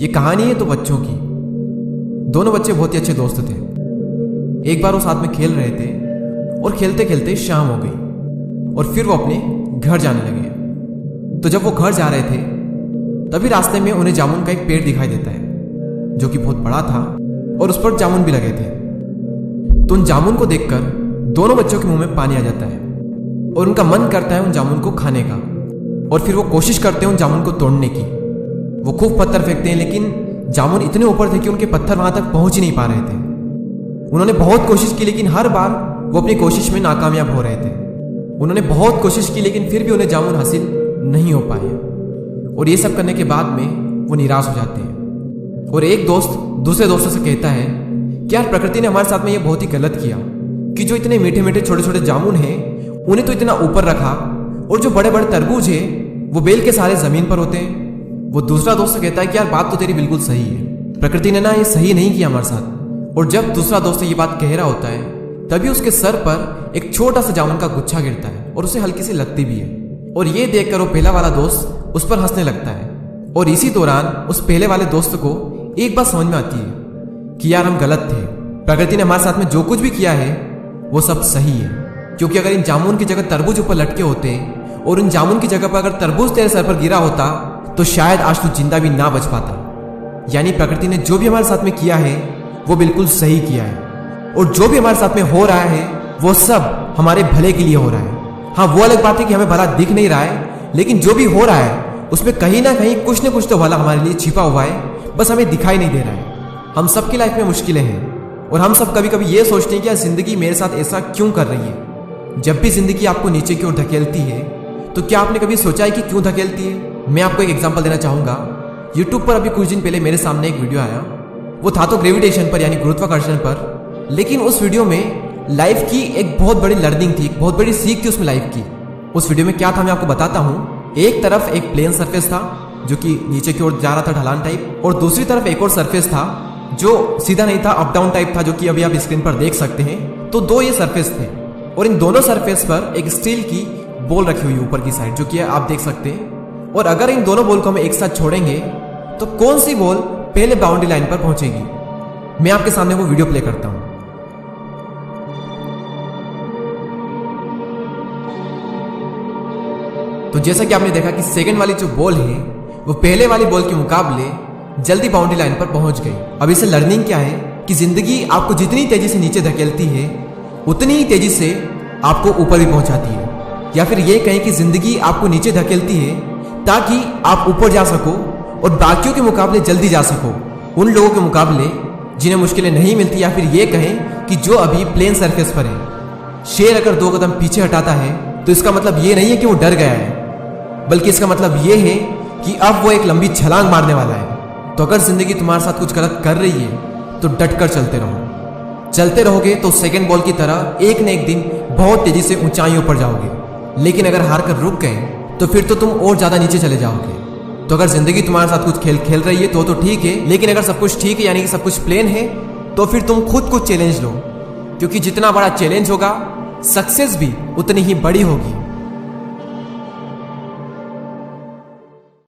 ये कहानी है तो बच्चों की। दोनों बच्चे बहुत ही अच्छे दोस्त थे। एक बार वो साथ में खेल रहे थे और खेलते खेलते शाम हो गई और फिर वो अपने घर जाने लगे। तो जब वो घर जा रहे थे तभी रास्ते में उन्हें जामुन का एक पेड़ दिखाई देता है जो कि बहुत बड़ा था और उस पर जामुन भी लगे थे। तो उन जामुन को देखकर दोनों बच्चों के मुंह में पानी आ जाता है और उनका मन करता है उन जामुन को खाने का। और फिर वो कोशिश करते हैं उन जामुन को तोड़ने की। वो खूब पत्थर फेंकते हैं लेकिन जामुन इतने ऊपर थे कि उनके पत्थर वहां तक पहुंच ही नहीं पा रहे थे। उन्होंने बहुत कोशिश की लेकिन हर बार वो अपनी कोशिश में नाकामयाब हो रहे थे। उन्होंने बहुत कोशिश की लेकिन फिर भी उन्हें जामुन हासिल नहीं हो पाए और ये सब करने के बाद में वो निराश हो जाते हैं। और एक दोस्त दूसरे दोस्तों से कहता है कि यार प्रकृति ने हमारे साथ में ये बहुत ही गलत किया कि जो इतने मीठे मीठे छोटे छोटे जामुन हैं उन्हें तो इतना ऊपर रखा और जो बड़े बड़े तरबूज है वो बेल के सारे जमीन पर होते हैं। वो दूसरा दोस्त कहता है कि यार बात तो तेरी बिल्कुल सही है, प्रकृति ने ना ये सही नहीं किया हमारे साथ। और जब दूसरा दोस्त ये बात कह रहा होता है तभी उसके सर पर एक छोटा सा जामुन का गुच्छा गिरता है और उसे हल्की सी लगती भी है। और ये देखकर वो पहला वाला दोस्त उस पर हंसने लगता है। और इसी दौरान उस पहले वाले दोस्त को एक बात समझ में आती है कि यार हम गलत थे, प्रकृति ने हमारे साथ में जो कुछ भी किया है वो सब सही है। क्योंकि अगर इन जामुन की जगह तरबूज ऊपर लटके होते और इन जामुन की जगह पर अगर तरबूज तेरे सर पर गिरा होता तो शायद आज तू जिंदा भी ना बच पाता। यानी प्रकृति ने जो भी हमारे साथ में किया है वो बिल्कुल सही किया है और जो भी हमारे साथ में हो रहा है वो सब हमारे भले के लिए हो रहा है। हाँ, वो अलग बात है कि हमें भला दिख नहीं रहा है लेकिन जो भी हो रहा है उसमें कहीं ना कहीं कुछ न कुछ तो भला हमारे लिए छिपा हुआ है, बस हमें दिखाई नहीं दे रहा है। हम सबकी लाइफ में मुश्किलें हैं और हम सब कभी कभी ये सोचते हैं कि यार जिंदगी मेरे साथ ऐसा क्यों कर रही है। जब भी जिंदगी आपको नीचे की ओर धकेलती है तो क्या आपने कभी सोचा है कि क्यों धकेलती है? मैं आपको एक एग्जांपल देना चाहूंगा। यूट्यूब पर अभी कुछ दिन पहले मेरे सामने एक वीडियो आया, वो था तो ग्रेविटेशन पर यानी गुरुत्वाकर्षण पर, लेकिन उस वीडियो में लाइफ की एक बहुत बड़ी लर्निंग थी, एक बहुत बड़ी सीख थी उसमें लाइफ की। उस वीडियो में क्या था मैं आपको बताता हूँ। एक तरफ एक प्लेन सरफेस था जो कि नीचे की ओर जा रहा था ढलान टाइप, और दूसरी तरफ एक और सरफेस था जो सीधा नहीं था, अप डाउन टाइप था, जो कि अभी आप स्क्रीन पर देख सकते हैं। तो दो ये सरफेस थे और इन दोनों सरफेस पर एक स्टील की बॉल रखी हुई ऊपर की साइड, जो कि आप देख सकते हैं। और अगर इन दोनों बॉल को हम एक साथ छोड़ेंगे तो कौन सी बॉल पहले बाउंड्री लाइन पर पहुंचेगी? मैं आपके सामने वो वीडियो प्ले करता हूं। तो जैसा कि आपने देखा कि सेकंड वाली जो बॉल है वो पहले वाली बॉल के मुकाबले जल्दी बाउंड्री लाइन पर पहुंच गई। अब इससे लर्निंग क्या है कि जिंदगी आपको जितनी तेजी से नीचे धकेलती है उतनी ही तेजी से आपको ऊपर भी पहुंचाती है। या फिर ये कहें कि जिंदगी आपको नीचे धकेलती है ताकि आप ऊपर जा सको और बाकियों के मुकाबले जल्दी जा सको, उन लोगों के मुकाबले जिन्हें मुश्किलें नहीं मिलती। या फिर ये कहें कि जो अभी प्लेन सरफेस पर है। शेर अगर 2 कदम पीछे हटाता है तो इसका मतलब ये नहीं है कि वो डर गया है, बल्कि इसका मतलब ये है कि अब वो एक लंबी छलांग मारने वाला है। तो अगर जिंदगी तुम्हारे साथ कुछ गलत कर रही है तो डटकर चलते रहो। चलते रहोगे तो सेकंड बॉल की तरह एक न एक दिन बहुत तेजी से ऊंचाइयों पर जाओगे। लेकिन अगर हार कर रुक गए तो फिर तो तुम और ज्यादा नीचे चले जाओगे। तो अगर जिंदगी तुम्हारे साथ कुछ खेल खेल रही है तो ठीक है, लेकिन अगर सब कुछ ठीक है यानी कि सब कुछ प्लेन है तो फिर तुम खुद को चैलेंज लो, क्योंकि जितना बड़ा चैलेंज होगा सक्सेस भी उतनी ही बड़ी होगी।